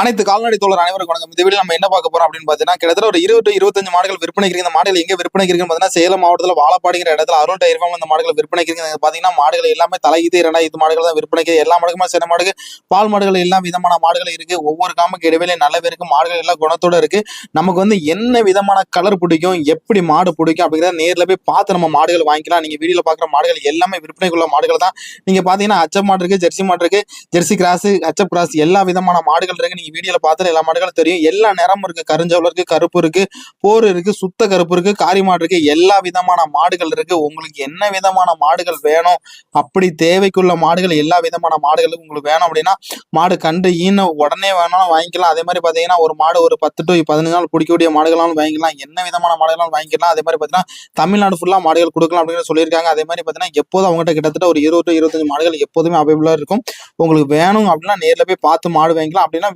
அனைத்து கால்நடை தோழர் அனைவருக்கும் வணக்கம். இந்த வீடியோ நம்ம என்ன பார்க்க போறோம் அப்படின்னு பார்த்தீங்கன்னா, கிட்டத்தட்ட ஒரு 20-25 மாடுகள் விற்பனைக்கு இருக்கு. இந்த மாடுகள் எங்க விற்பனைக்கு இருக்குன்னு பார்த்தீங்கன்னா, சேலம் மாவட்டத்தில் வாழப்பாடிங்கிற இடத்துல அருள் டயர் ஃபார்ம் இந்த மாடுகள் விற்பனைக்கு இருக்கு. பார்த்தீங்கன்னா மாடுகள் எல்லாமே தலையீத்து 2 மாடுகள் தான் விற்பனைக்கு. எல்லா மாடுக்குமே சில மாடுகள் பால் மாடுகள் எல்லா விதமான மாடுகள் இருக்கு. ஒவ்வொரு காமுக்கு இடைவெளி நல்லாவே இருக்கு. மாடுகள் எல்லாம் குணத்தோட இருக்கு. நமக்கு என்ன விதமான கலர் பிடிக்கும், எப்படி மாடு பிடிக்கும் அப்படிங்கிறத நேரில் போய் பார்த்து நம்ம மாடுகள் வாங்கிக்கலாம். நீங்க வீடியோல பார்க்குற மாடுகள் எல்லாமே விற்பனைக்குள்ள மாடுகள் தான். நீங்க பார்த்தீங்கன்னா அச்ச மாடு இருக்கு, ஜெர்சி மாடு இருக்கு, ஜெர்சி கிராஸ், அச்சப் கிராஸ் எல்லா விதமான மாடுகள் இருக்கு. நீங்க வீடியோல பார்த்து எல்லா மாடுகளும் தெரியும். எல்லா நிறமும் இருக்கு. கருஞ்சவளம் இருக்கு, கருப்பு இருக்கு, போர் இருக்கு, சுத்த கருப்பு இருக்கு, காரி மாடு இருக்கு. எல்லா விதமான மாடுகள் இருக்கு. உங்களுக்கு என்ன விதமான மாடுகள் வேணும், அப்படி தேவைக்குள்ள மாடுகள் எல்லா விதமான மாடுகளும் உங்களுக்கு வேணும் அப்படின்னா மாடு கண்டு ஈன உடனே வேணாலும் வாங்கிக்கலாம். அதே மாதிரி பாத்தீங்கன்னா ஒரு மாடு ஒரு 10 to 15 நாள் பிடிக்கக்கூடிய மாடுகளாலும் வாங்கிக்கலாம். என்ன விதமான மாடுகளாலும் வாங்கிக்கலாம். அதே மாதிரி பாத்தீங்கன்னா தமிழ்நாடு ஃபுல்லா மாடுகள் கொடுக்கலாம் அப்படின்னு சொல்லியிருக்காங்க. அதே மாதிரி பாத்தீங்கன்னா எப்போதும் அவங்ககிட்ட கிட்டத்தட்ட ஒரு 20 to 25 மாடுகள் எப்போதுமே அவைலபிளா இருக்கும். உங்களுக்கு வேணும் அப்படின்னா நேர்ல போய் பார்த்து மாடு வாங்கிக்கலாம். அப்படின்னா